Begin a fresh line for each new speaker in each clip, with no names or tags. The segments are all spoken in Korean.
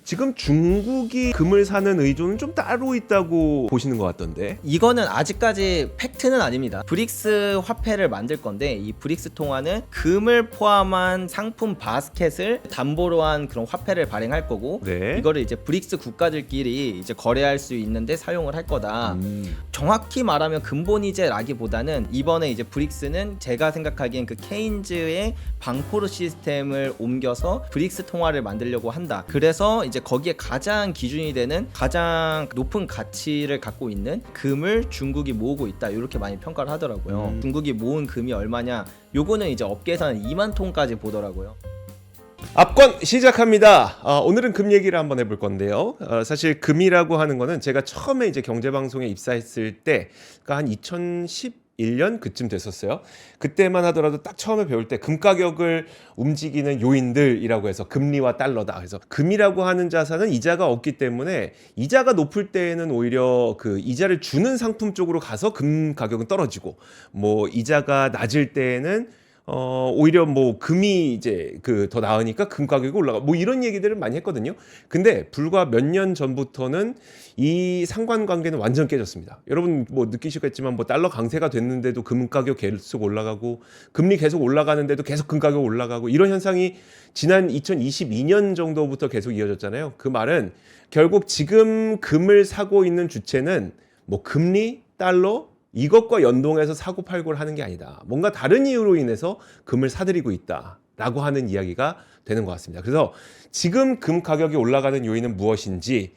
지금 중국이 금을 사는 의존은 좀 따로 있다고 보시는 것 같던데.
이거는 아직까지 팩트는 아닙니다. 브릭스 화폐를 만들 건데 이 브릭스 통화는 금을 포함한 상품 바스켓을 담보로 한 그런 화폐를 발행할 거고
네.
이거를 이제 브릭스 국가들끼리 이제 거래할 수 있는데 사용을 할 거다. 정확히 말하면 근본이제라기보다는 이번에 이제 브릭스는 제가 생각하기엔 그 케인즈의 방포르 시스템을 옮겨서 브릭스 통화를 만들려고 한다. 그래서 이제 거기에 가장 기준이 되는 가장 높은 가치를 갖고 있는 금을 중국이 모으고 있다. 이렇게 많이 평가를 하더라고요. 중국이 모은 금이 얼마냐? 요거는 이제 업계에서는 2만 ton까지 보더라고요.
압권 시작합니다. 오늘은 금 얘기를 한번 해볼 건데요. 사실 금이라고 하는 거는 제가 처음에 이제 경제방송에 입사했을 때, 그러니까 한 2011년 그쯤 됐었어요. 그때만 하더라도 딱 처음에 배울 때 금 가격을 움직이는 요인들이라고 해서 금리와 달러다. 그래서 금이라고 하는 자산은 이자가 없기 때문에 이자가 높을 때에는 오히려 그 이자를 주는 상품 쪽으로 가서 금 가격은 떨어지고, 뭐 이자가 낮을 때에는 오히려 뭐 금이 이제 그 더 나으니까 금 가격이 올라가, 뭐 이런 얘기들을 많이 했거든요. 근데 불과 몇 년 전부터는 이 상관관계는 완전 깨졌습니다. 여러분 뭐 느끼시겠지만 뭐 달러 강세가 됐는데도 금 가격 계속 올라가고, 금리 계속 올라가는데도 계속 금 가격 올라가고, 이런 현상이 지난 2022년 정도부터 계속 이어졌잖아요. 그 말은 결국 지금 금을 사고 있는 주체는 뭐 금리, 달러 이것과 연동해서 사고 팔고를 하는 게 아니다. 뭔가 다른 이유로 인해서 금을 사들이고 있다라고 하는 이야기가 되는 것 같습니다. 그래서 지금 금 가격이 올라가는 요인은 무엇인지,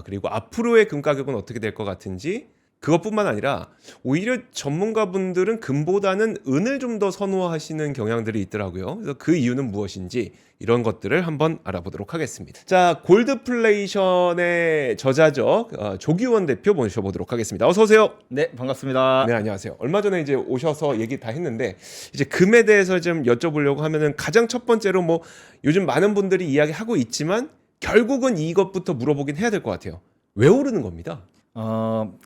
그리고 앞으로의 금 가격은 어떻게 될 것 같은지, 그것뿐만 아니라 오히려 전문가분들은 금보다는 은을 좀 더 선호하시는 경향들이 있더라고요. 그래서 그 이유는 무엇인지 이런 것들을 한번 알아보도록 하겠습니다. 자, 골드플레이션의 저자죠. 조기원 대표 모셔보도록 하겠습니다. 어서 오세요.
네, 반갑습니다.
네, 안녕하세요. 얼마 전에 이제 오셔서 얘기 다 했는데, 이제 금에 대해서 좀 여쭤보려고 하면은 가장 첫 번째로 뭐 요즘 많은 분들이 이야기하고 있지만 결국은 이것부터 물어보긴 해야 될 것 같아요. 왜 오르는 겁니다?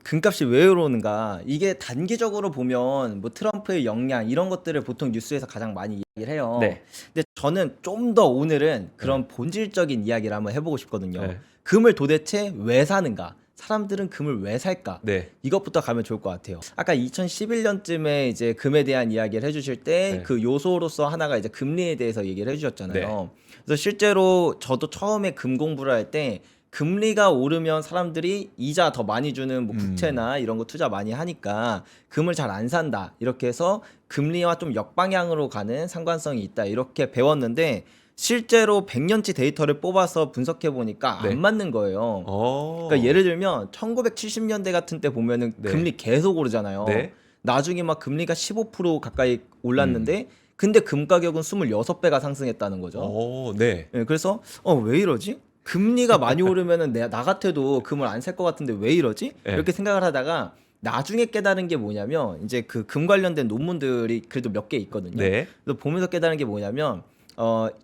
금값이 왜 오르는가? 이게 단기적으로 보면 뭐 트럼프의 역량 이런 것들을 보통 뉴스에서 가장 많이 이야기를 해요.
네.
근데 저는 좀 더 오늘은 그런 본질적인 이야기를 한번 해보고 싶거든요.
네.
금을 도대체 왜 사는가? 사람들은 금을 왜 살까?
네.
이것부터 가면 좋을 것 같아요. 아까 2011년쯤에 이제 금에 대한 이야기를 해주실 때 그 요소로서 하나가 이제 금리에 대해서 얘기를 해주셨잖아요. 그래서 실제로 저도 처음에 금 공부를 할 때 금리가 오르면 사람들이 이자 더 많이 주는 뭐 국채나 이런 거 투자 많이 하니까 금을 잘 안 산다. 이렇게 해서 금리와 좀 역방향으로 가는 상관성이 있다. 이렇게 배웠는데 실제로 100년치 데이터를 뽑아서 분석해 보니까
네.
안 맞는 거예요. 그러니까 예를 들면 1970년대 같은 때 보면은
네.
금리 계속 오르잖아요.
네.
나중에 막 금리가 15% 가까이 올랐는데 근데 금 가격은 26배가 상승했다는 거죠.
네.
예, 그래서 왜 이러지? 금리가 많이 오르면은 나 같아도 금을 안 살 것 같은데 왜 이러지?
네.
이렇게 생각을 하다가 나중에 깨달은 게 뭐냐면 이제 그 금 관련된 논문들이 그래도 몇 개 있거든요.
네.
그래서 보면서 깨달은 게 뭐냐면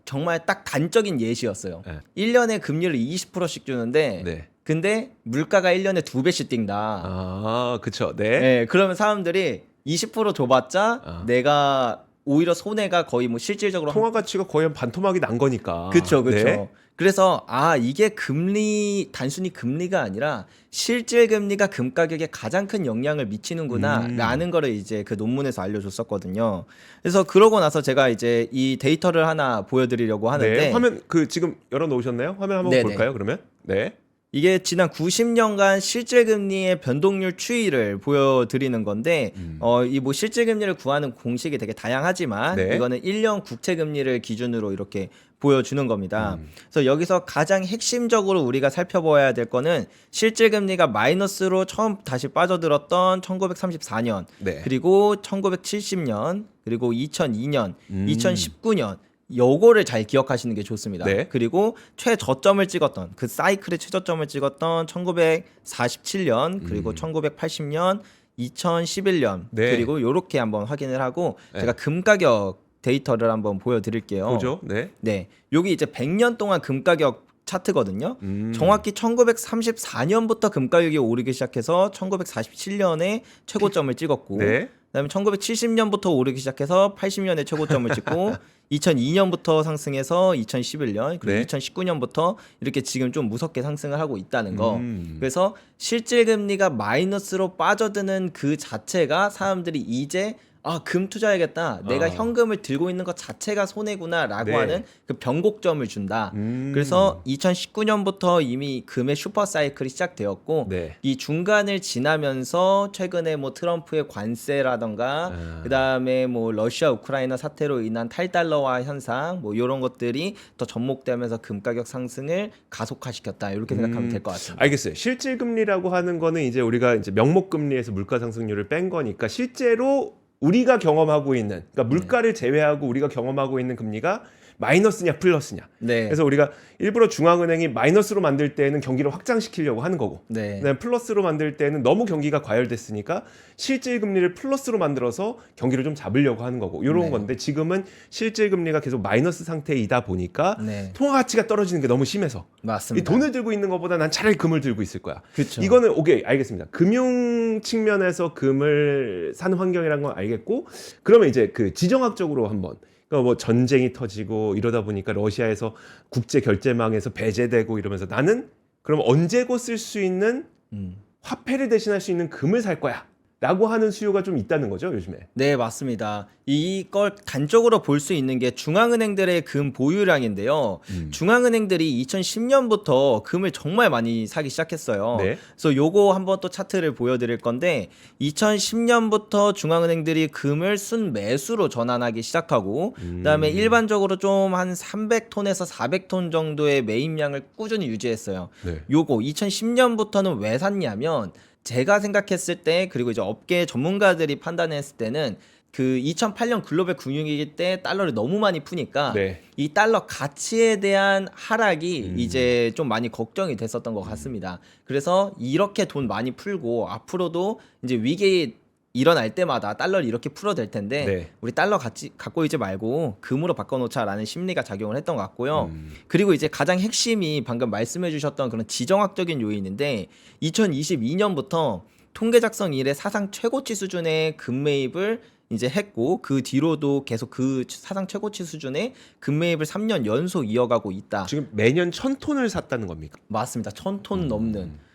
정말 딱 단적인 예시였어요.
네.
1년에 금리를 20%씩 주는데
네.
근데 물가가 1년에 2배씩 뛴다.
그쵸. 네.
네, 그러면 사람들이 20% 줘봤자 내가 오히려 손해가 거의 뭐 실질적으로
통화 가치가 거의 한 반토막이 난 거니까.
그렇죠.
네.
그래서 이게 금리 단순히 금리가 아니라 실질 금리가 금 가격에 가장 큰 영향을 미치는구나라는 거를 이제 그 논문에서 알려줬었거든요. 그래서 그러고 나서 제가 이제 이 데이터를 하나 보여드리려고 하는데
네. 화면 지금 열어 놓으셨나요? 화면 한번
네네.
볼까요? 그러면 네.
이게 지난 90년간 실질금리의 변동률 추이를 보여드리는 건데 이 뭐 실질금리를 구하는 공식이 되게 다양하지만
네.
이거는 1년 국채금리를 기준으로 이렇게 보여주는 겁니다. 그래서 여기서 가장 핵심적으로 우리가 살펴봐야 될 거는 실질금리가 마이너스로 처음 다시 빠져들었던 1934년
네.
그리고 1970년 그리고 2002년 2019년 요거를 잘 기억하시는 게 좋습니다.
네.
그리고 최저점을 찍었던 그 사이클의 최저점을 찍었던 1947년 그리고 1980년 2011년
네.
그리고 요렇게 한번 확인을 하고
네.
제가 금 가격 데이터를 한번 보여드릴게요.
보죠. 네.
네, 여기 이제 100년 동안 금 가격 차트거든요. 정확히 1934년부터 금 가격이 오르기 시작해서 1947년에 최고점을 찍었고
네.
그다음에 1970년부터 오르기 시작해서 80년에 최고점을 찍고 2002년부터 상승해서 2011년 그리고
네.
2019년부터 이렇게 지금 좀 무섭게 상승을 하고 있다는 거. 그래서 실질 금리가 마이너스로 빠져드는 그 자체가 사람들이 이제 금 투자해야겠다. 내가 현금을 들고 있는 것 자체가 손해구나라고
네.
하는 그 변곡점을 준다. 그래서 2019년부터 이미 금의 슈퍼 사이클이 시작되었고
네.
이 중간을 지나면서 최근에 뭐 트럼프의 관세라던가 그다음에 뭐 러시아 우크라이나 사태로 인한 탈달러화 현상 뭐 이런 것들이 더 접목되면서 금 가격 상승을 가속화시켰다. 이렇게 생각하면 될 것 같습니다.
알겠어요. 실질 금리라고 하는 거는 이제 우리가 이제 명목 금리에서 물가 상승률을 뺀 거니까 실제로 우리가 경험하고 있는 그러니까 물가를 제외하고 우리가 경험하고 있는 금리가 마이너스냐 플러스냐.
네.
그래서 우리가 일부러 중앙은행이 마이너스로 만들 때는 경기를 확장시키려고 하는 거고
네.
그다음에 플러스로 만들 때는 너무 경기가 과열됐으니까 실질 금리를 플러스로 만들어서 경기를 좀 잡으려고 하는 거고 이런
네.
건데 지금은 실질 금리가 계속 마이너스 상태이다 보니까
네.
통화 가치가 떨어지는 게 너무 심해서 이
맞습니다.
돈을 들고 있는 것보다 난 차라리 금을 들고 있을 거야.
그쵸.
이거는 오케이 알겠습니다. 금융 측면에서 금을 사는 환경이라는 건 알겠고 그러면 이제 그 지정학적으로 한번 그러니까 뭐 전쟁이 터지고 이러다 보니까 러시아에서 국제 결제망에서 배제되고 이러면서 나는 그럼 언제고 쓸 수 있는 화폐를 대신할 수 있는 금을 살 거야. 라고 하는 수요가 좀 있다는 거죠, 요즘에.
네, 맞습니다. 이걸 단적으로 볼 수 있는 게 중앙은행들의 금 보유량인데요. 중앙은행들이 2010년부터 금을 정말 많이 사기 시작했어요.
네.
그래서 요거 한번 또 차트를 보여드릴 건데 2010년부터 중앙은행들이 금을 순매수로 전환하기 시작하고 그다음에 일반적으로 좀 한 300톤에서 400톤 정도의 매입량을 꾸준히 유지했어요.
네.
요거 2010년부터는 왜 샀냐면 제가 생각했을 때 그리고 이제 업계 전문가들이 판단했을 때는 그 2008년 글로벌 금융위기 때 달러를 너무 많이 푸니까
네.
이 달러 가치에 대한 하락이 이제 좀 많이 걱정이 됐었던 것 같습니다. 그래서 이렇게 돈 많이 풀고 앞으로도 이제 위기 일어날 때마다 달러를 이렇게 풀어댈 텐데
네.
우리 달러 갖고 있지 말고 금으로 바꿔놓자라는 심리가 작용을 했던 것 같고요. 그리고 이제 가장 핵심이 방금 말씀해 주셨던 그런 지정학적인 요인인데 2022년부터 통계 작성 이래 사상 최고치 수준의 금 매입을 이제 했고 그 뒤로도 계속 그 사상 최고치 수준의 금 매입을 3년 연속 이어가고 있다.
지금 매년 1000톤을 샀다는 겁니까?
맞습니다. 1000톤 넘는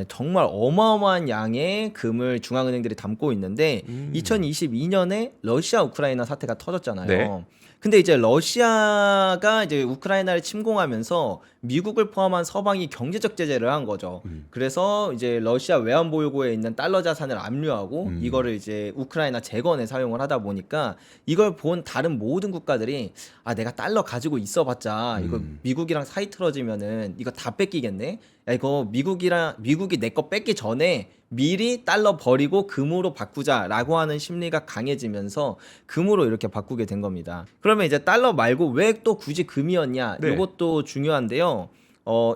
정말 어마어마한 양의 금을 중앙은행들이 담고 있는데 2022년에 러시아 우크라이나 사태가 터졌잖아요.
네.
근데 이제 러시아가 이제 우크라이나를 침공하면서 미국을 포함한 서방이 경제적 제재를 한 거죠. 그래서 이제 러시아 외환보유고에 있는 달러 자산을 압류하고 이거를 이제 우크라이나 재건에 사용을 하다 보니까 이걸 본 다른 모든 국가들이 내가 달러 가지고 있어봤자 이거 미국이랑 사이 틀어지면은 이거 다 뺏기겠네. 야, 이거 미국이 내 거 뺏기 전에 미리 달러 버리고 금으로 바꾸자라고 하는 심리가 강해지면서 금으로 이렇게 바꾸게 된 겁니다. 그러면 이제 달러 말고 왜 또 굳이 금이었냐?
네.
이것도 중요한데요.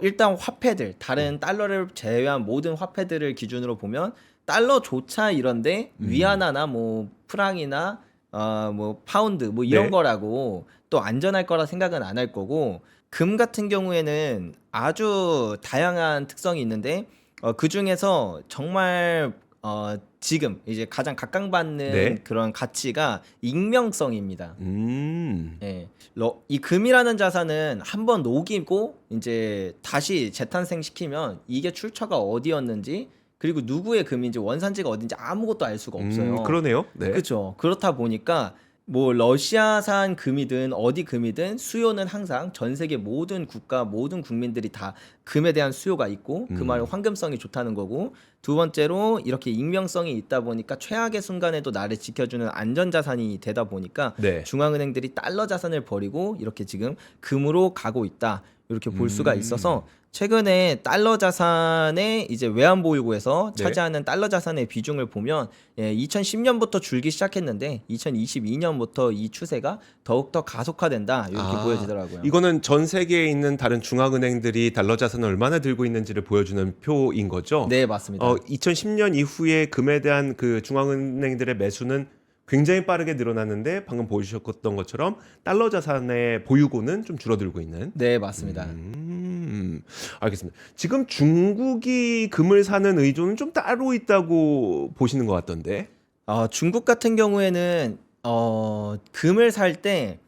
일단 화폐들, 다른 달러를 제외한 모든 화폐들을 기준으로 보면 달러조차 이런데 위안화나 뭐 프랑이나 뭐 파운드 뭐 이런
네.
거라고 또 안전할 거라 생각은 안 할 거고 금 같은 경우에는 아주 다양한 특성이 있는데 그 중에서 정말 지금 이제 가장 각광받는
네.
그런 가치가 익명성입니다.
음.
예. 이 금이라는 자산은 한번 녹이고 이제 다시 재탄생시키면 이게 출처가 어디였는지 그리고 누구의 금인지 원산지가 어딘지 아무것도 알 수가 없어요.
그러네요. 네.
그렇죠. 그렇다 보니까 뭐 러시아산 금이든 어디 금이든 수요는 항상 전 세계 모든 국가 모든 국민들이 다 금에 대한 수요가 있고 그 말은 황금성이 좋다는 거고 두 번째로 이렇게 익명성이 있다 보니까 최악의 순간에도 나를 지켜주는 안전자산이 되다 보니까
네.
중앙은행들이 달러 자산을 버리고 이렇게 지금 금으로 가고 있다 이렇게 볼 수가 있어서 최근에 달러 자산의 이제 외환보유고에서
네.
차지하는 달러 자산의 비중을 보면 2010년부터 줄기 시작했는데 2022년부터 이 추세가 더욱더 가속화된다 이렇게 보여지더라고요.
이거는 전 세계에 있는 다른 중앙은행들이 달러 자산을 얼마나 들고 있는지를 보여주는 표인 거죠.
네, 맞습니다.
2010년 이후에 금에 대한 그 중앙은행들의 매수는 굉장히 빠르게 늘어났는데 방금 보여주셨던 것처럼 달러 자산의 보유고는 좀 줄어들고 있는.
네, 맞습니다.
알겠습니다. 지금 중국이 금을 사는 의존은 좀 따로 있다고 보시는 것 같던데.
중국 같은 경우에는 금을 살 때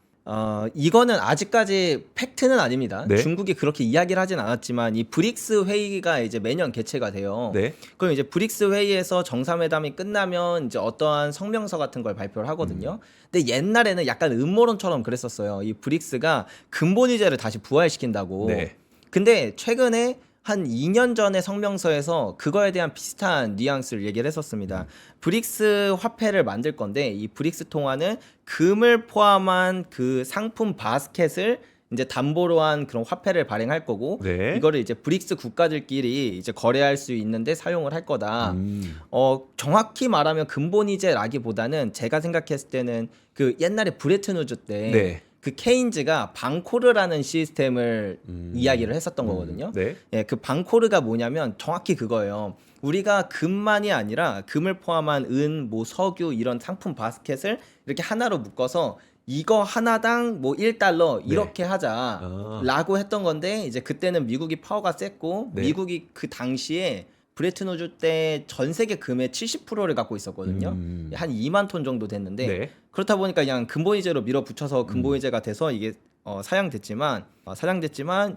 이거는 아직까지 팩트는 아닙니다.
네.
중국이 그렇게 이야기를 하진 않았지만 이 브릭스 회의가 이제 매년 개최가 돼요.
네.
그럼 이제 브릭스 회의에서 정상회담이 끝나면 이제 어떠한 성명서 같은 걸 발표를 하거든요. 근데 옛날에는 약간 음모론처럼 그랬었어요. 이 브릭스가 근본위제를 다시 부활시킨다고.
네.
근데 최근에 한 2년 전에 성명서에서 그거에 대한 비슷한 뉘앙스를 얘기를 했었습니다. 브릭스 화폐를 만들 건데 이 브릭스 통화는 금을 포함한 그 상품 바스켓을 이제 담보로 한 그런 화폐를 발행할 거고
네.
이거를 이제 브릭스 국가들끼리 이제 거래할 수 있는데 사용을 할 거다.
음.
정확히 말하면 근본이제라기보다는 제가 생각했을 때는 그 옛날에 브레튼 우즈 때
네.
그 케인즈가 방코르라는 시스템을 이야기를 했었던 거거든요.
네.
예, 그 방코르가 뭐냐면 정확히 그거예요. 우리가 금만이 아니라 금을 포함한 은, 뭐 석유 이런 상품 바스켓을 이렇게 하나로 묶어서 이거 하나당 뭐 1달러 이렇게 하자라고 했던 건데 이제 그때는 미국이 파워가 셌고
네.
미국이 그 당시에 브레튼 우즈 때 전 세계 금의 70%를 갖고 있었거든요. 한 2만 톤 정도 됐는데
네.
그렇다 보니까 그냥 근본위제로 밀어붙여서 근본위제가 돼서 이게 사양됐지만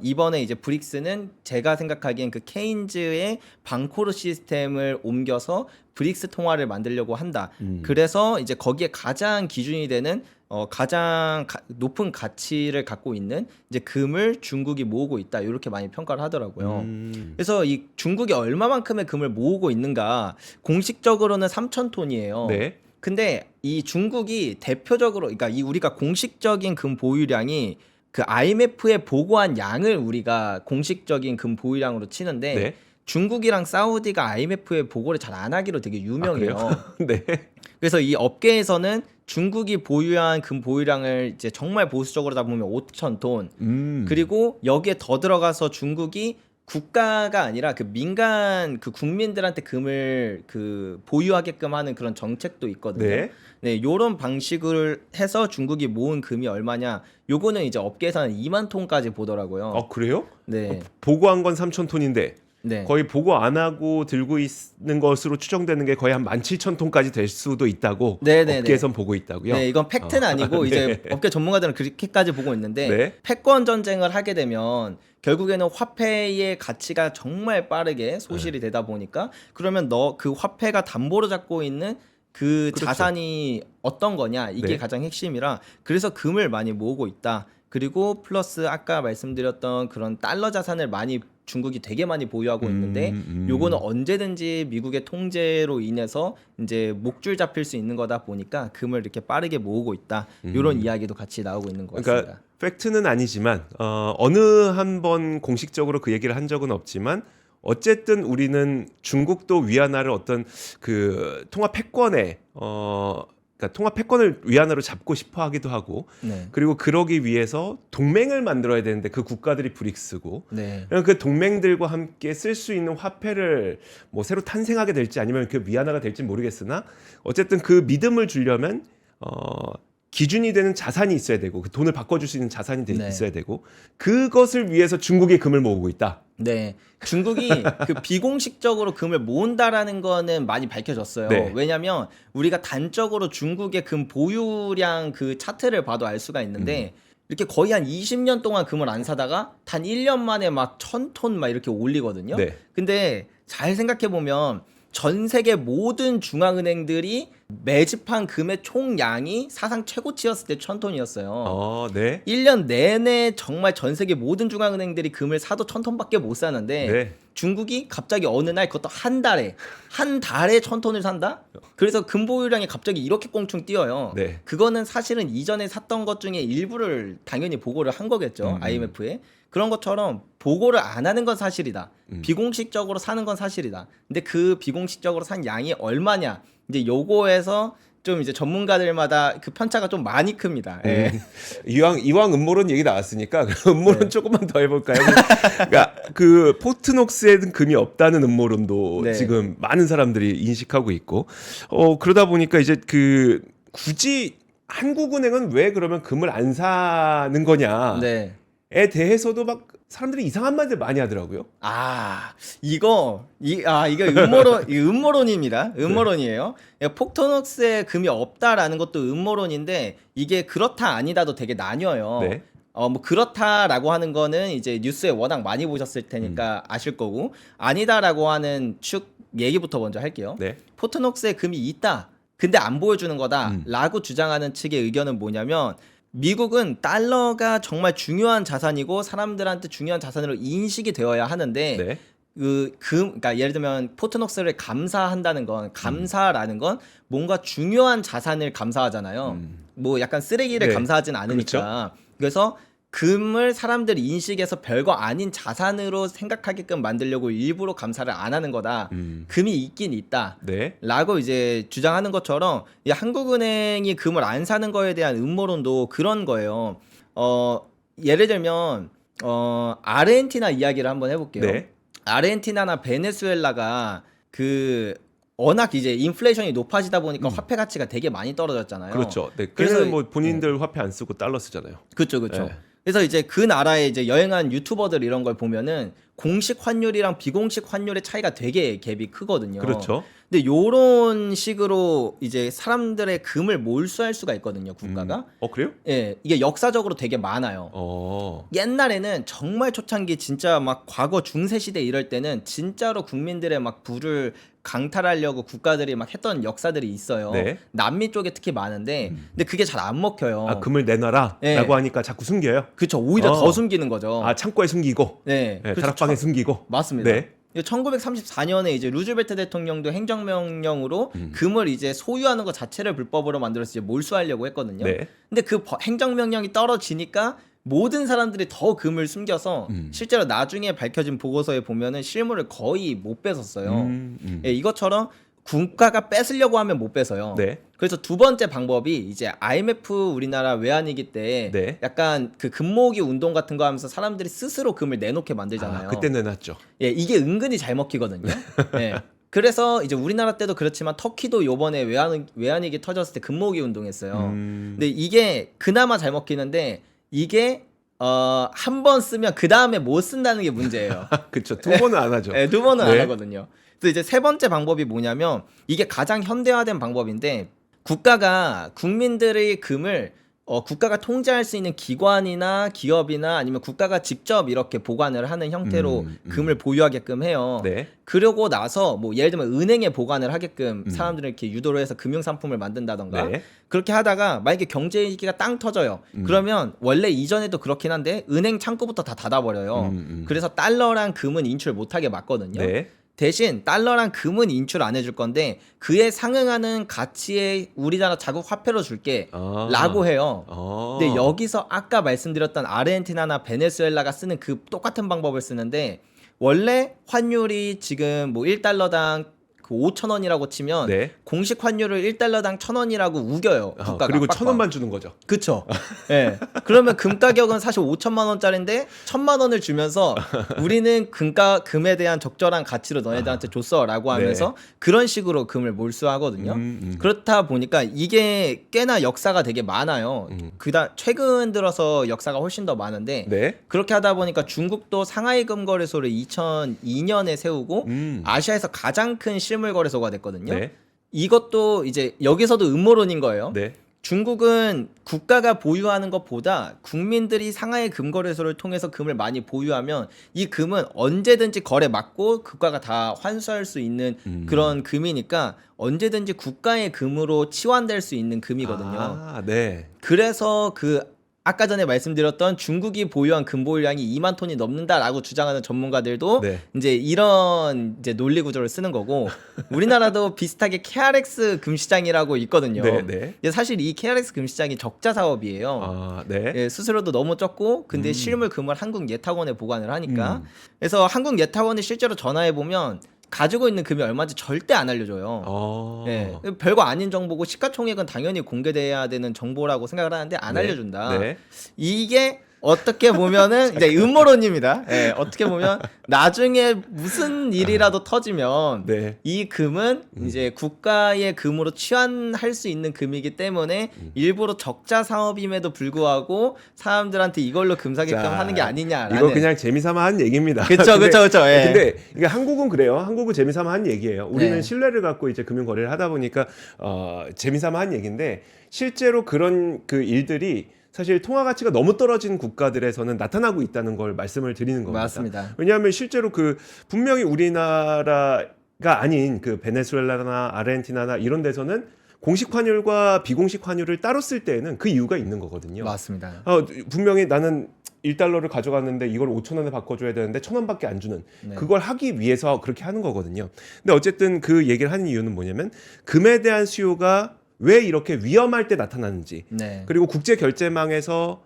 이번에 이제 브릭스는 제가 생각하기엔 그 케인즈의 방코르 시스템을 옮겨서 브릭스 통화를 만들려고 한다. 그래서 이제 거기에 가장 기준이 되는 가장 높은 가치를 갖고 있는 이제 금을 중국이 모으고 있다. 이렇게 많이 평가를 하더라고요. 그래서 이 중국이 얼마만큼의 금을 모으고 있는가 공식적으로는 3,000톤이에요.
네.
근데 이 중국이 대표적으로 그러니까 이 우리가 공식적인 금 보유량이 그 IMF에 보고한 양을 우리가 공식적인 금 보유량으로 치는데
네.
중국이랑 사우디가 IMF에 보고를 잘 안 하기로 되게 유명해요.
네.
그래서 이 업계에서는 중국이 보유한 금 보유량을 이제 정말 보수적으로 잡으면 5,000톤. 그리고 여기에 더 들어가서 중국이 국가가 아니라 그 민간 그 국민들한테 금을 그 보유하게끔 하는 그런 정책도 있거든요.
네.
네, 요런 방식을 해서 중국이 모은 금이 얼마냐? 요거는 이제 업계에서는 2만 톤까지 보더라고요.
그래요?
네.
보고한 건 3,000톤인데
네.
거의 보고 안 하고 들고 있는 것으로 추정되는 게 거의 한 17,000톤까지 될 수도 있다고
네네네.
업계에선 보고 있다고요.
네, 이건 팩트는 아니고 이제 업계 전문가들은 그렇게까지 보고 있는데
네.
패권 전쟁을 하게 되면 결국에는 화폐의 가치가 정말 빠르게 소실이 되다 보니까 그러면 너 그 화폐가 담보로 잡고 있는 그
그렇죠.
자산이 어떤 거냐 이게
네.
가장 핵심이라 그래서 금을 많이 모으고 있다. 그리고 플러스 아까 말씀드렸던 그런 달러 자산을 많이 중국이 되게 많이 보유하고 있는데 요거는 언제든지 미국의 통제로 인해서 이제 목줄 잡힐 수 있는 거다 보니까 금을 이렇게 빠르게 모으고 있다. 요런 이야기도 같이 나오고 있는 것 같습니다.
그러니까 팩트는 아니지만 어느 한 번 공식적으로 그 얘기를 한 적은 없지만 어쨌든 우리는 중국도 위안화를 어떤 그 통화 패권에 그러니까 통화 패권을 위안화로 잡고 싶어 하기도 하고
네.
그리고 그러기 위해서 동맹을 만들어야 되는데 그 국가들이 브릭스고
네.
그 동맹들과 함께 쓸 수 있는 화폐를 뭐 새로 탄생하게 될지 아니면 그 위안화가 될지 모르겠으나 어쨌든 그 믿음을 주려면 기준이 되는 자산이 있어야 되고 그 돈을 바꿔줄 수 있는 자산이
네.
있어야 되고 그것을 위해서 중국이 금을 모으고 있다.
네. 중국이 그 비공식적으로 금을 모은다라는 거는 많이 밝혀졌어요.
네.
왜냐면 우리가 단적으로 중국의 금 보유량 그 차트를 봐도 알 수가 있는데 이렇게 거의 한 20년 동안 금을 안 사다가 단 1년 만에 막 1,000톤 막 이렇게 올리거든요.
네.
근데 잘 생각해 보면 전 세계 모든 중앙은행들이 매집한 금의 총량이 사상 최고치였을 때 1,000톤이었어요.
네.
1년 내내 정말 전 세계 모든 중앙은행들이 금을 사도 1,000톤밖에 못 사는데
네.
중국이 갑자기 어느 날 그것도 한 달에 1,000톤을 산다? 그래서 금 보유량이 갑자기 이렇게 꽁충 뛰어요.
네.
그거는 사실은 이전에 샀던 것 중에 일부를 당연히 보고를 한 거겠죠. IMF에. 그런 것처럼 보고를 안 하는 건 사실이다. 비공식적으로 사는 건 사실이다. 근데 그 비공식적으로 산 양이 얼마냐? 이제 요거에서 좀 이제 전문가들마다 그 편차가 좀 많이 큽니다. 예.
이왕 음모론 얘기 나왔으니까 음모론
네.
조금만 더 해볼까요? 그러니까 그 포트녹스에는 금이 없다는 음모론도
네.
지금 많은 사람들이 인식하고 있고 그러다 보니까 이제 그 굳이 한국은행은 왜 그러면 금을 안 사는 거냐?
네.
에 대해서도 막 사람들이 이상한 말들 많이 하더라고요.
이게 음모론입니다. 음모론이에요. 폭토녹스에 금이 없다라는 것도 음모론인데 이게 그렇다 아니다도 되게 나뉘어요.
네.
뭐 그렇다라고 하는 거는 이제 뉴스에 워낙 많이 보셨을 테니까 아실 거고, 아니다라고 하는 축 얘기부터 먼저 할게요.
네.
포트녹스에 금이 있다. 근데 안 보여주는 거다라고 주장하는 측의 의견은 뭐냐면, 미국은 달러가 정말 중요한 자산이고 사람들한테 중요한 자산으로 인식이 되어야 하는데
네.
그러니까 예를 들면 포트녹스를 감사한다는 건, 감사라는 건 뭔가 중요한 자산을 감사하잖아요. 뭐 약간 쓰레기를
네.
감사하진 않으니까. 그래서 금을 사람들이 인식해서 별거 아닌 자산으로 생각하게끔 만들려고 일부러 감사를 안 하는 거다. 금이 있긴 있다.
네.
라고 이제 주장하는 것처럼, 이 한국은행이 금을 안 사는 거에 대한 음모론도 그런 거예요. 예를 들면 아르헨티나 이야기를 한번 해볼게요.
네.
아르헨티나나 베네수엘라가 워낙 이제 인플레이션이 높아지다 보니까 화폐 가치가 되게 많이 떨어졌잖아요.
그렇죠. 네.
그래서
그래서 뭐 본인들 화폐 안 쓰고 달러 쓰잖아요.
그렇죠.
네.
그래서 이제 그 나라에 이제 여행한 유튜버들 이런 걸 보면은 공식 환율이랑 비공식 환율의 차이가 되게 갭이 크거든요.
그렇죠.
근데 요런 식으로 이제 사람들의 금을 몰수할 수가 있거든요, 국가가.
그래요?
예, 이게 역사적으로 되게 많아요. 옛날에는 정말 초창기 진짜 막 과거 중세 시대 이럴 때는 진짜로 국민들의 막 부를 강탈하려고 국가들이 막 했던 역사들이 있어요.
네.
남미 쪽에 특히 많은데 근데 그게 잘 안 먹혀요.
금을 내놔라
네.
라고 하니까 자꾸 숨겨요.
그쵸, 오히려 더 숨기는 거죠.
창고에 숨기고
네,
네,
그래서
다락방에 숨기고.
맞습니다.
네.
1934년에 이제 루즈벨트 대통령도 행정명령으로 금을 이제 소유하는 것 자체를 불법으로 만들어서 이제 몰수하려고 했거든요.
네.
근데 그 행정명령이 떨어지니까 모든 사람들이 더 금을 숨겨서 실제로 나중에 밝혀진 보고서에 보면은 실물을 거의 못 뺏었어요. 예, 이것처럼 국가가 뺏으려고 하면 못 뺏어요.
네.
그래서 두 번째 방법이 이제 IMF 우리나라 외환위기 때
네.
약간 그 금모으기 운동 같은 거 하면서 사람들이 스스로 금을 내놓게 만들잖아요.
그때 내놨죠.
예, 이게 은근히 잘 먹히거든요. 예. 그래서 이제 우리나라 때도 그렇지만 터키도 요번에 외환위기 터졌을 때 금모으기 운동했어요. 근데 이게 그나마 잘 먹히는데 이게 한 번 쓰면 그 다음에 못 쓴다는 게 문제예요.
그렇죠. 두 번은 안 하죠.
네, 두 번은
네.
안 하거든요. 그래서 이제 세 번째 방법이 뭐냐면, 이게 가장 현대화된 방법인데, 국가가 국민들의 금을 국가가 통제할 수 있는 기관이나 기업이나 아니면 국가가 직접 이렇게 보관을 하는 형태로 금을 보유하게끔 해요.
네.
그러고 나서 뭐 예를 들면 은행에 보관을 하게끔 사람들을 이렇게 유도를 해서 금융상품을 만든다던가
네.
그렇게 하다가 만약에 경제 위기가 땅 터져요. 그러면 원래 이전에도 그렇긴 한데 은행 창구부터 다 닫아버려요. 그래서 달러랑 금은 인출 못하게 막거든요.
네.
대신 달러랑 금은 인출 안 해줄 건데 그에 상응하는 가치의 우리나라 자국 화폐로 줄게 라고 해요. 근데 여기서 아까 말씀드렸던 아르헨티나나 베네수엘라가 쓰는 그 똑같은 방법을 쓰는데, 원래 환율이 지금 뭐 1달러당 그 5,000원이라고 치면
네.
공식 환율을 1달러당 1,000원이라고 우겨요. 국가가.
그리고
빡빡.
1,000원만 주는 거죠.
그쵸. 예. 그러면 금 가격은 사실 5천만 원짜리인데 1,000만 원을 주면서 우리는 금에 대한 적절한 가치로 너네들한테 줬어라고 하면서
네.
그런 식으로 금을 몰수하거든요. 그렇다 보니까 이게 꽤나 역사가 되게 많아요. 최근 들어서 역사가 훨씬 더 많은데
네.
그렇게 하다 보니까 중국도 상하이 금거래소를 2002년에 세우고 아시아에서 가장 큰 실물 거래소가 됐거든요.
네.
이것도 이제 여기서도 음모론인 거예요.
네.
중국은 국가가 보유하는 것보다 국민들이 상하이 금거래소를 통해서 금을 많이 보유하면 이 금은 언제든지 거래 막고 국가가 다 환수할 수 있는 그런 금이니까 언제든지 국가의 금으로 치환될 수 있는 금이거든요.
네.
그래서 아까 전에 말씀드렸던 중국이 보유한 금 보유량이 2만 톤이 넘는다라고 주장하는 전문가들도
네.
이제 이런 이제 논리 구조를 쓰는 거고, 우리나라도 비슷하게 KRX 금시장이라고 있거든요.
네, 네.
근데 사실 이 KRX 금시장이 적자 사업이에요.
네.
예, 수수료도 너무 적고 근데 실물 금을 한국예탁원에 보관을 하니까. 그래서 한국예탁원에 실제로 전화해 보면 가지고 있는 금이 얼마인지 절대 안 알려줘요. 예, 별거 아닌 정보고 시가총액은 당연히 공개돼야 되는 정보라고 생각을 하는데 안 알려준다.
네.
이게 어떻게 보면은 이제 음모론입니다. 예, 어떻게 보면 나중에 무슨 일이라도 터지면
네.
이 금은 이제 국가의 금으로 취환할 수 있는 금이기 때문에 일부러 적자 사업임에도 불구하고 사람들한테 이걸로 금 사게끔
자,
하는 게 아니냐라는.
이거 그냥 재미삼아 한 얘기입니다.
그쵸,
근데-
그쵸, 그쵸. 예.
근데 이게 한국은 그래요. 한국은 재미삼아 한 얘기예요. 우리는
네.
신뢰를 갖고 이제 금융 거래를 하다 보니까 재미삼아 한 얘기인데 실제로 그런 그 일들이 사실 통화 가치가 너무 떨어진 국가들에서는 나타나고 있다는 걸 말씀을 드리는 겁니다.
맞습니다.
왜냐하면 실제로 그 분명히 우리나라가 아닌 그 베네수엘라나 아르헨티나나 이런 데서는 공식 환율과 비공식 환율을 따로 쓸 때에는 그 이유가 있는 거거든요.
맞습니다.
분명히 나는 1달러를 가져갔는데 이걸 5,000원에 바꿔줘야 되는데 1,000원밖에 안 주는
네.
그걸 하기 위해서 그렇게 하는 거거든요. 근데 어쨌든 그 얘기를 하는 이유는 뭐냐면 금에 대한 수요가 왜 이렇게 위험할 때 나타나는지
네.
그리고 국제 결제망에서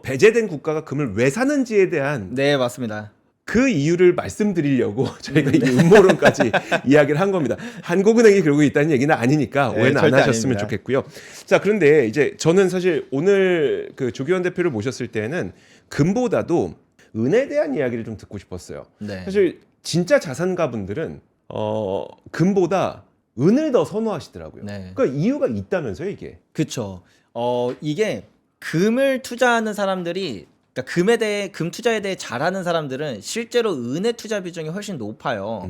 배제된 국가가 금을 왜 사는지에 대한
네, 맞습니다.
그 이유를 말씀드리려고 저희가 이 음모론까지 이야기를 한 겁니다. 한국은행이 그러고 있다는 얘기는 아니니까
네,
오해는 안
절대
하셨으면
아닙니다.
좋겠고요. 자, 그런데 이제 저는 사실 오늘 그 조기현 대표를 모셨을 때는 금보다도 은에 대한 이야기를 좀 듣고 싶었어요.
네.
사실 진짜 자산가분들은 금보다 은을 더 선호하시더라고요.
네.
그러니까 이유가 있다면서요, 이게.
그쵸. 이게 금을 투자하는 사람들이, 그러니까 금 투자에 대해 잘하는 사람들은 실제로 은의 투자 비중이 훨씬 높아요.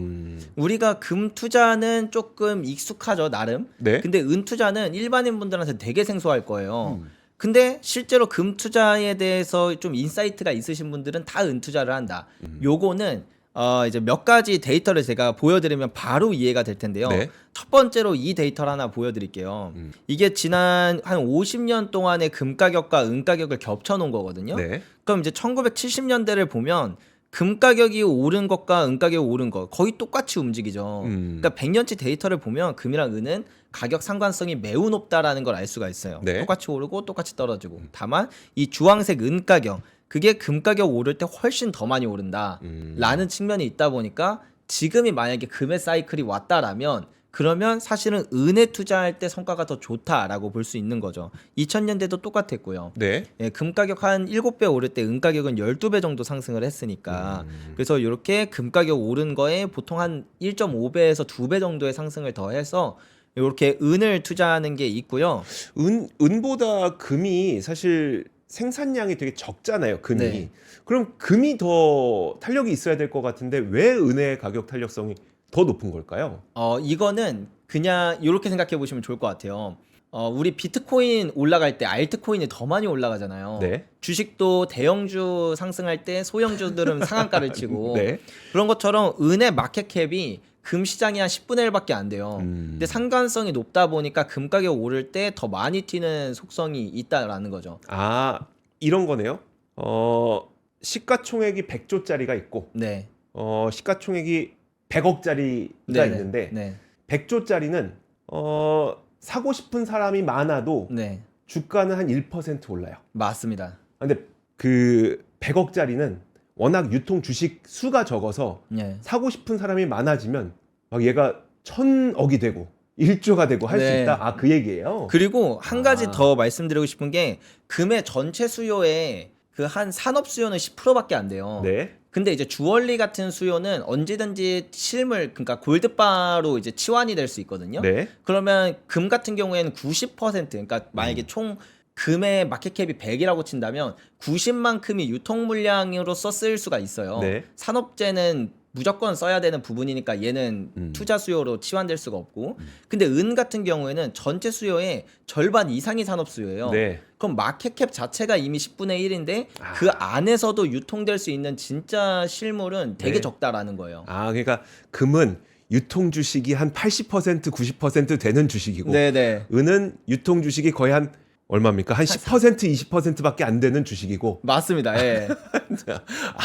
우리가 금 투자는 조금 익숙하죠, 나름.
네.
근데 은 투자는 일반인 분들한테 되게 생소할 거예요. 근데 실제로 금 투자에 대해서 좀 인사이트가 있으신 분들은 다 은 투자를 한다. 요거는 이제 몇 가지 데이터를 제가 보여드리면 바로 이해가 될 텐데요.
네.
첫 번째로 이 데이터를 하나 보여드릴게요. 이게 지난 한 50년 동안의 금 가격과 은 가격을 겹쳐 놓은 거거든요.
네.
그럼 이제 1970년대를 보면 금 가격이 오른 것과 은 가격이 오른 것 거의 똑같이 움직이죠. 그러니까 100년치 데이터를 보면 금이랑 은은 가격 상관성이 매우 높다라는 걸 알 수가 있어요.
네.
똑같이 오르고 똑같이 떨어지고. 다만 이 주황색 은 가격 그게 금 가격 오를 때 훨씬 더 많이 오른다라는 측면이 있다 보니까 지금이 만약에 금의 사이클이 왔다라면 그러면 사실은 은에 투자할 때 성과가 더 좋다라고 볼 수 있는 거죠. 2000년대도 똑같았고요.
네.
예, 금 가격 한 7배 오를 때 은 가격은 12배 정도 상승을 했으니까 그래서 이렇게 금 가격 오른 거에 보통 한 1.5배에서 2배 정도의 상승을 더해서 이렇게 은을 투자하는 게 있고요.
은보다 금이 사실 생산량이 되게 적잖아요, 금이.
네.
그럼 금이 더 탄력이 있어야 될 것 같은데 왜 은의 가격 탄력성이 더 높은 걸까요?
이거는 그냥 이렇게 생각해 보시면 좋을 것 같아요. 우리 비트코인 올라갈 때 알트코인이 더 많이 올라가잖아요.
네.
주식도 대형주 상승할 때 소형주들은 상한가를 치고
네.
그런 것처럼 은의 마켓캡이 금 시장이 한 10분의 1밖에 안 돼요. 근데 상관성이 높다 보니까 금 가격 오를 때 더 많이 튀는 속성이 있다라는 거죠.
아, 이런 거네요. 시가총액이 100조짜리가 있고
네.
시가총액이 100억짜리가
네네.
있는데
네.
100조짜리는 사고 싶은 사람이 많아도
네.
주가는 한 1% 올라요.
맞습니다.
근데 그 100억짜리는 워낙 유통 주식 수가 적어서
네.
사고 싶은 사람이 많아지면 막 얘가 1,000억이 되고 1조가 되고 할 수
네.
있다. 아, 그 얘기예요.
그리고 한 가지
아.
더 말씀드리고 싶은 게 금의 전체 수요에 그 한 산업 수요는 10%밖에 안 돼요.
네.
근데 이제 주얼리 같은 수요는 언제든지 실물 그러니까 골드바로 이제 치환이 될 수 있거든요.
네.
그러면 금 같은 경우에는 90% 그러니까 만약에 총 금의 마켓캡이 100이라고 친다면 90만큼이 유통 물량으로서 쓰일 수가 있어요.
네.
산업재는 무조건 써야 되는 부분이니까 얘는 투자 수요로 치환될 수가 없고 근데 은 같은 경우에는 전체 수요의 절반 이상이 산업 수요예요.
네.
그럼 마켓캡 자체가 이미 10분의 1인데 그 안에서도 유통될 수 있는 진짜 실물은 되게
네.
적다라는 거예요.
아, 그러니까 금은 유통 주식이 한 80% 90% 되는 주식이고
네네.
은은 유통 주식이 거의 한 얼마입니까? 한 10% 20%밖에 안 되는 주식이고.
맞습니다. 예.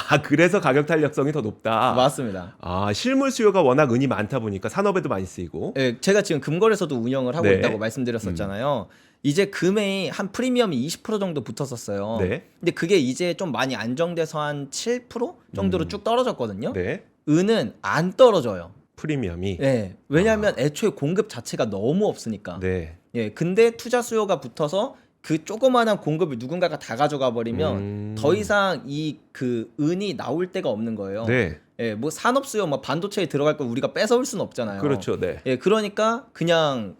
아, 그래서 가격 탄력성이 더 높다.
맞습니다.
아, 실물 수요가 워낙 은이 많다 보니까 산업에도 많이 쓰이고.
예, 제가 지금 금거래소도 운영을 하고
네.
있다고 말씀드렸었잖아요. 이제 금에 한 프리미엄이 20% 정도 붙었었어요.
네.
근데 그게 이제 좀 많이 안정돼서 한 7% 정도로 쭉 떨어졌거든요.
네.
은은 안 떨어져요.
프리미엄이.
예. 왜냐하면 애초에 공급 자체가 너무 없으니까.
네.
예. 근데 투자 수요가 붙어서 그 조그마한 공급을 누군가가 다 가져가 버리면 더 이상 이 그 은이 나올 데가 없는 거예요.
네.
예, 뭐 산업 수요, 뭐 반도체에 들어갈 걸 우리가 뺏어올 수는 없잖아요.
그렇죠. 네.
예, 그러니까 그냥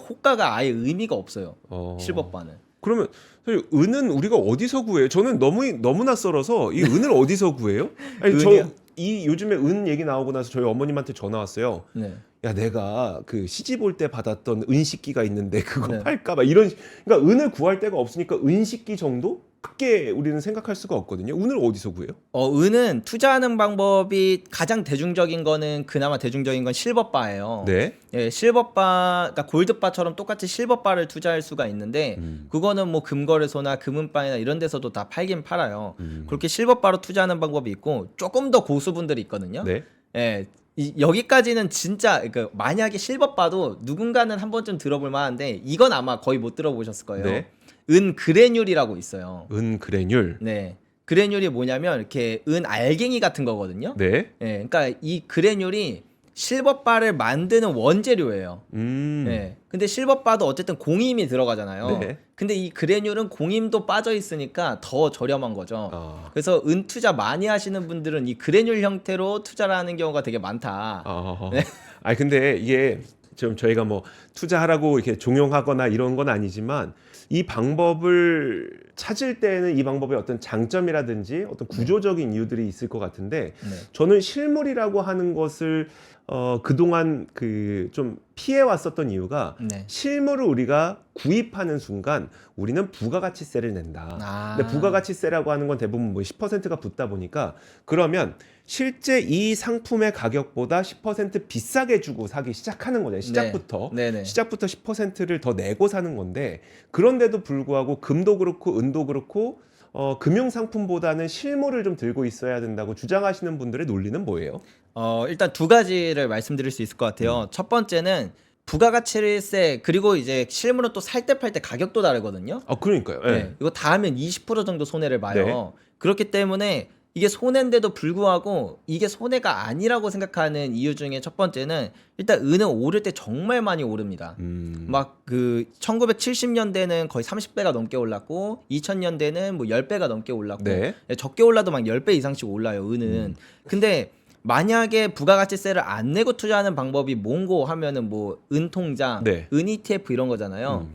호가가 아예 의미가 없어요. 실버바는.
그러면 사실 은은 우리가 어디서 구해요? 저는 너무나 썰어서 이 은을 어디서 구해요? 아니
은이요?
이 요즘에 은 얘기 나오고 나서 저희 어머님한테 전화 왔어요.
네.
야, 내가 그 시집 올 때 받았던 은식기가 있는데 그거
네.
팔까 봐 이런, 그러니까 은을 구할 데가 없으니까 은식기 정도 크게 우리는 생각할 수가 없거든요. 은을 어디서 구해요?
은은 투자하는 방법이 가장 대중적인 거는 그나마 대중적인 건 실버바예요.
네.
예, 실버바, 그러니까 골드바처럼 똑같이 실버바를 투자할 수가 있는데 그거는 뭐 금거래소나 금은방이나 이런 데서도 다 팔긴 팔아요. 그렇게 실버바로 투자하는 방법이 있고 조금 더 고수분들이 있거든요.
네.
예. 여기까지는 진짜 그 만약에 실버바도 누군가는 한 번쯤 들어볼 만한데 이건 아마 거의 못 들어보셨을 거예요.
네.
은 그래듈이라고 있어요.
은 그래듈.
네. 그래듈이 뭐냐면 이렇게 은 알갱이 같은 거거든요.
네.
예. 그러니까 이 그래듈이 실버바를 만드는 원재료예요. 네. 근데 실버바도 어쨌든 공임이 들어가잖아요.
네.
근데 이 그래듈은 공임도 빠져 있으니까 더 저렴한 거죠.
아.
그래서 은 투자 많이 하시는 분들은 이 그래듈 형태로 투자를 하는 경우가 되게 많다.
네. 아니 근데 이게 좀 저희가 뭐 투자하라고 이렇게 종용하거나 이런 건 아니지만 이 방법을 찾을 때는 이 방법의 어떤 장점이라든지 어떤 구조적인 이유들이 있을 것 같은데
네.
저는 실물이라고 하는 것을 그동안 그 좀 피해 왔었던 이유가
네.
실물을 우리가 구입하는 순간 우리는 부가가치세를 낸다.
아.
근데 부가가치세라고 하는 건 대부분 뭐 10%가 붙다 보니까 그러면 실제 이 상품의 가격보다 10% 비싸게 주고 사기 시작하는 거잖아요. 시작부터.
네. 네네.
시작부터 10%를 더 내고 사는 건데 그런데도 불구하고 금도 그렇고 은도 그렇고 금융 상품보다는 실물을 좀 들고 있어야 된다고 주장하시는 분들의 논리는 뭐예요?
일단 두 가지를 말씀드릴 수 있을 것 같아요. 첫 번째는 부가가치세 그리고 이제 실물은 또 살 때 팔 때 가격도 다르거든요.
아, 그러니까요. 예.
네. 이거 다 하면 20% 정도 손해를 봐요.
네.
그렇기 때문에 이게 손해인데도 불구하고 이게 손해가 아니라고 생각하는 이유 중에 첫 번째는 일단 은은 오를 때 정말 많이 오릅니다. 막 그 1970년대는 거의 30배가 넘게 올랐고 2000년대는 뭐 10배가 넘게 올랐고
네.
적게 올라도 막 10배 이상씩 올라요, 은은. 근데 만약에 부가가치세를 안 내고 투자하는 방법이 뭔고 하면은 뭐 은통장,
네.
은 ETF 이런 거잖아요.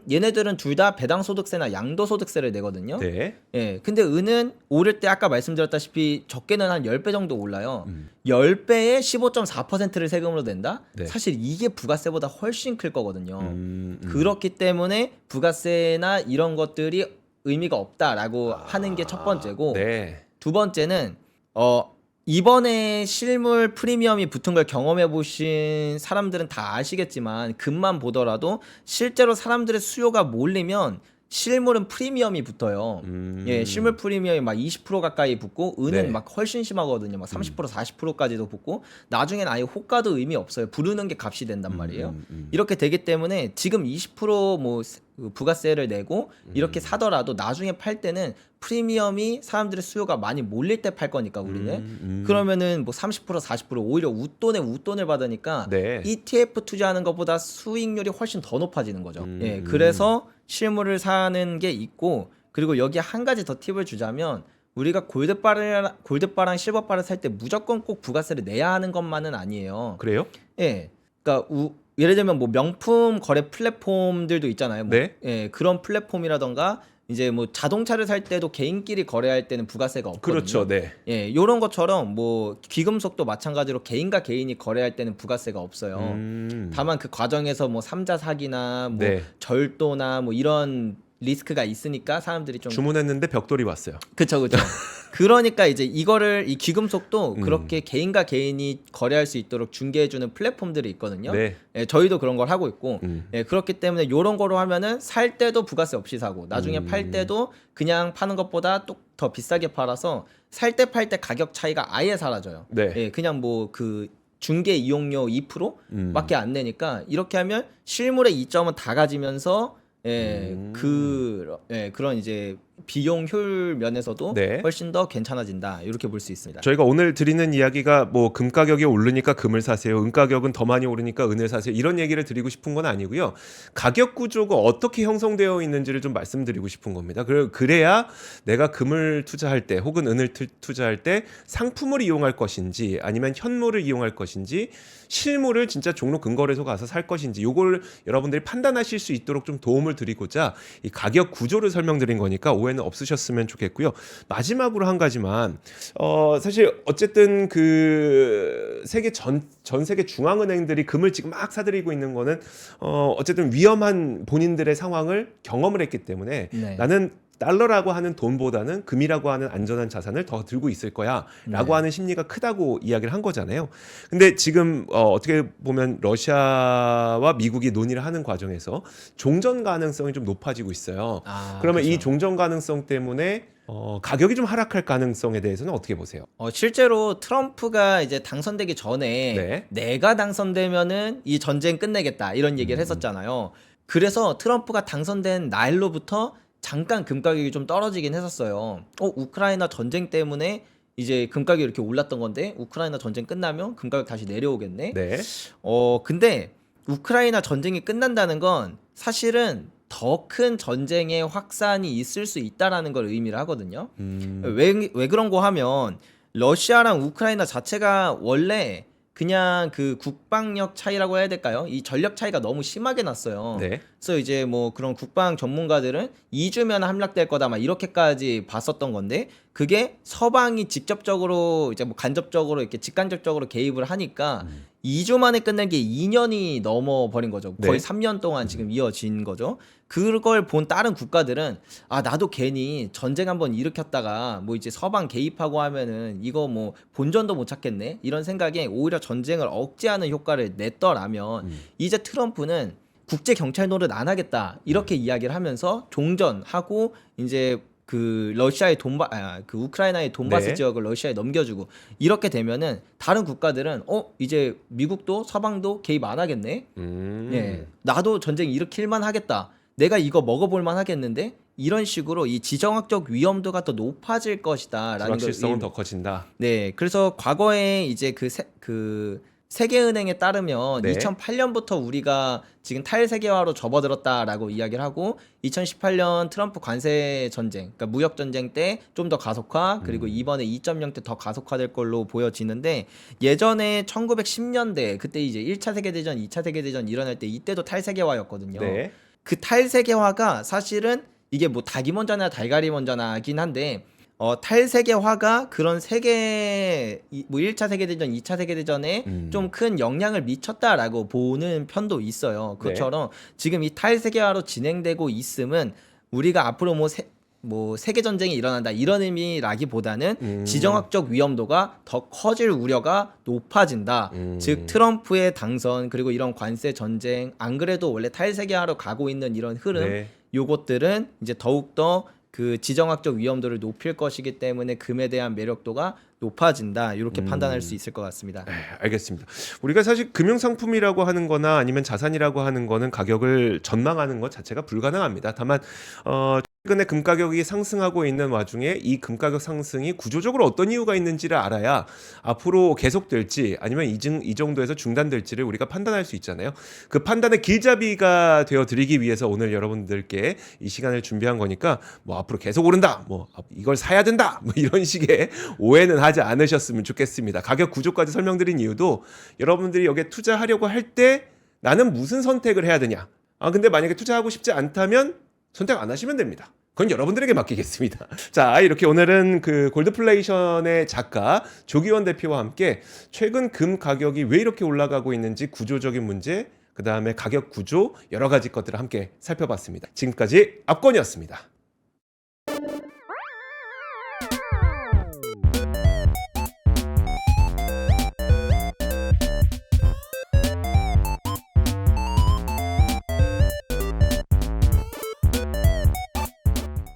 얘네들은 둘 다 배당소득세나 양도소득세를 내거든요.
네.
예. 근데 은은 오를 때 아까 말씀드렸다시피 적게는 한 10배 정도 올라요. 10배에 15.4%를 세금으로 낸다?
네.
사실 이게 부가세보다 훨씬 클 거거든요. 그렇기 때문에 부가세나 이런 것들이 의미가 없다라고 하는 게 첫 번째고
네.
두 번째는 이번에 실물 프리미엄이 붙은 걸 경험해 보신 사람들은 다 아시겠지만 금만 보더라도 실제로 사람들의 수요가 몰리면 실물은 프리미엄이 붙어요. 예, 실물 프리미엄이 막 20% 가까이 붙고 은은
네.
막 훨씬 심하거든요. 막 30% 40%까지도 붙고 나중엔 아예 호가도 의미 없어요. 부르는 게 값이 된단 말이에요. 이렇게 되기 때문에 지금 20%뭐 부가세를 내고 이렇게 사더라도 나중에 팔 때는 프리미엄이 사람들의 수요가 많이 몰릴 때 팔 거니까 우리는 그러면은 뭐 30% 40% 오히려 웃돈을 받으니까
네.
ETF 투자하는 것보다 수익률이 훨씬 더 높아지는 거죠. 예, 그래서 실물을 사는 게 있고 그리고 여기 한 가지 더 팁을 주자면 우리가 골드바랑 실버바를 살 때 무조건 꼭 부가세를 내야 하는 것만은 아니에요.
그래요?
예, 그러니까 예를 들면 뭐 명품 거래 플랫폼들도 있잖아요. 뭐,
네.
예, 그런 플랫폼이라던가 이제 뭐 자동차를 살 때도 개인끼리 거래할 때는 부가세가 없거든요.
그렇죠. 네.
예, 요런 것처럼 뭐 귀금속도 마찬가지로 개인과 개인이 거래할 때는 부가세가 없어요. 다만 그 과정에서 뭐 삼자 사기나 뭐
네.
절도나 뭐 이런 리스크가 있으니까 사람들이 좀
주문했는데 벽돌이 왔어요.
그쵸. 그러니까 이제 이 귀금속도 그렇게 개인과 개인이 거래할 수 있도록 중개해주는 플랫폼들이 있거든요.
네.
예, 저희도 그런 걸 하고 있고 예, 그렇기 때문에 이런 거로 하면은 살 때도 부가세 없이 사고 나중에 팔 때도 그냥 파는 것보다 또 더 비싸게 팔아서 살 때 팔 때 가격 차이가 아예 사라져요.
네.
예, 그냥 뭐 그 중개 이용료 2%밖에 안 내니까 이렇게 하면 실물의 이점은 다 가지면서 그런 이제 비용 효율 면에서도
네.
훨씬 더 괜찮아진다. 이렇게 볼 수 있습니다.
저희가 오늘 드리는 이야기가 뭐 금 가격이 오르니까 금을 사세요. 은 가격은 더 많이 오르니까 은을 사세요. 이런 얘기를 드리고 싶은 건 아니고요. 가격 구조가 어떻게 형성되어 있는지를 좀 말씀드리고 싶은 겁니다. 그래야 내가 금을 투자할 때 혹은 은을 투자할 때 상품을 이용할 것인지 아니면 현물을 이용할 것인지 실물을 진짜 종로 근거래소 가서 살 것인지 요걸 여러분들이 판단하실 수 있도록 좀 도움을 드리고자 이 가격 구조를 설명드린 거니까 오해는 없으셨으면 좋겠고요. 마지막으로 한 가지만 사실 어쨌든 그 세계 전 세계 중앙은행들이 금을 지금 막 사들이고 있는 거는 어쨌든 위험한 본인들의 상황을 경험을 했기 때문에
네.
나는 달러라고 하는 돈보다는 금이라고 하는 안전한 자산을 더 들고 있을 거야 라고 하는 심리가 크다고 이야기를 한 거잖아요. 근데 지금 어떻게 보면 러시아와 미국이 논의를 하는 과정에서 종전 가능성이 좀 높아지고 있어요. 그러면
그렇죠.
이 종전 가능성 때문에 가격이 좀 하락할 가능성에 대해서는 어떻게 보세요?
실제로 트럼프가 이제 당선되기 전에
네.
내가 당선되면은 이 전쟁 끝내겠다 이런 얘기를 했었잖아요. 그래서 트럼프가 당선된 날로부터 잠깐 금 가격이 좀 떨어지긴 했었어요. 우크라이나 전쟁 때문에 이제 금 가격이 이렇게 올랐던 건데 우크라이나 전쟁 끝나면 금 가격 다시 내려오겠네.
네.
근데 우크라이나 전쟁이 끝난다는 건 사실은 더 큰 전쟁의 확산이 있을 수 있다라는 걸 의미를 하거든요. 왜 그런 거 하면 러시아랑 우크라이나 자체가 원래 그냥 그 국방력 차이라고 해야 될까요? 이 전력 차이가 너무 심하게 났어요.
네.
그래서 이제 뭐 그런 국방 전문가들은 2주면 함락될 거다 막 이렇게까지 봤었던 건데 그게 서방이 직접적으로 이제 뭐 간접적으로 이렇게 직간접적으로 개입을 하니까 2주 만에 끝낸 게 2년이 넘어 버린 거죠. 거의
네.
3년 동안 지금 이어진 거죠. 그걸 본 다른 국가들은 나도 괜히 전쟁 한번 일으켰다가 뭐 이제 서방 개입하고 하면은 이거 뭐 본전도 못 찾겠네 이런 생각에 오히려 전쟁을 억제하는 효과를 냈더라면 이제 트럼프는 국제 경찰 노릇 안 하겠다 이렇게 이야기를 하면서 종전하고 이제 그 러시아의 그 우크라이나의 돈바스
네.
지역을 러시아에 넘겨주고 이렇게 되면은 다른 국가들은 이제 미국도 서방도 개입 안 하겠네. 예, 나도 전쟁 일으킬만 하겠다. 내가 이거 먹어볼만 하겠는데 이런 식으로 이 지정학적 위험도가 더 높아질 것이다라는
불확실성은 더 커진다.
네, 그래서 과거에 이제 세계은행에 따르면
네.
2008년부터 우리가 지금 탈세계화로 접어들었다라고 이야기를 하고 2018년 트럼프 관세 전쟁, 그러니까 무역 전쟁 때 좀 더 가속화 그리고 이번에 2.0 때 더 가속화될 걸로 보여지는데 예전에 1910년대 그때 이제 1차 세계대전, 2차 세계대전 일어날 때 이때도 탈세계화였거든요.
네.
그 탈세계화가 사실은 이게 뭐 닭이 먼저나 달걀이 먼저나긴 한데 탈세계화가 그런 뭐 1차 세계대전, 2차 세계대전에 좀 큰 영향을 미쳤다라고 보는 편도 있어요. 그것처럼 지금 이 탈세계화로 진행되고 있음은 우리가 앞으로 뭐 세계 전쟁이 일어난다 이런 의미라기보다는 지정학적 위험도가 더 커질 우려가 높아진다. 즉 트럼프의 당선 그리고 이런 관세 전쟁 안 그래도 원래 탈세계화로 가고 있는 이런 흐름
네.
요것들은 이제 더욱더 그 지정학적 위험도를 높일 것이기 때문에 금에 대한 매력도가 높아진다. 이렇게 판단할 수 있을 것 같습니다.
네, 알겠습니다. 우리가 사실 금융상품이라고 하는 거나 아니면 자산이라고 하는 거는 가격을 전망하는 것 자체가 불가능합니다. 다만 최근에 금 가격이 상승하고 있는 와중에 이 금 가격 상승이 구조적으로 어떤 이유가 있는지를 알아야 앞으로 계속될지 아니면 이 정도에서 중단될지를 우리가 판단할 수 있잖아요. 그 판단의 길잡이가 되어 드리기 위해서 오늘 여러분들께 이 시간을 준비한 거니까 뭐 앞으로 계속 오른다, 뭐 이걸 사야 된다, 뭐 이런 식의 오해는 하지 않으셨으면 좋겠습니다. 가격 구조까지 설명드린 이유도 여러분들이 여기에 투자하려고 할 때 나는 무슨 선택을 해야 되냐. 근데 만약에 투자하고 싶지 않다면 선택 안 하시면 됩니다. 그건 여러분들에게 맡기겠습니다. 자, 이렇게 오늘은 그 골드플레이션의 작가 조기원 대표와 함께 최근 금 가격이 왜 이렇게 올라가고 있는지 구조적인 문제, 그 다음에 가격 구조 여러 가지 것들을 함께 살펴봤습니다. 지금까지 압권이었습니다.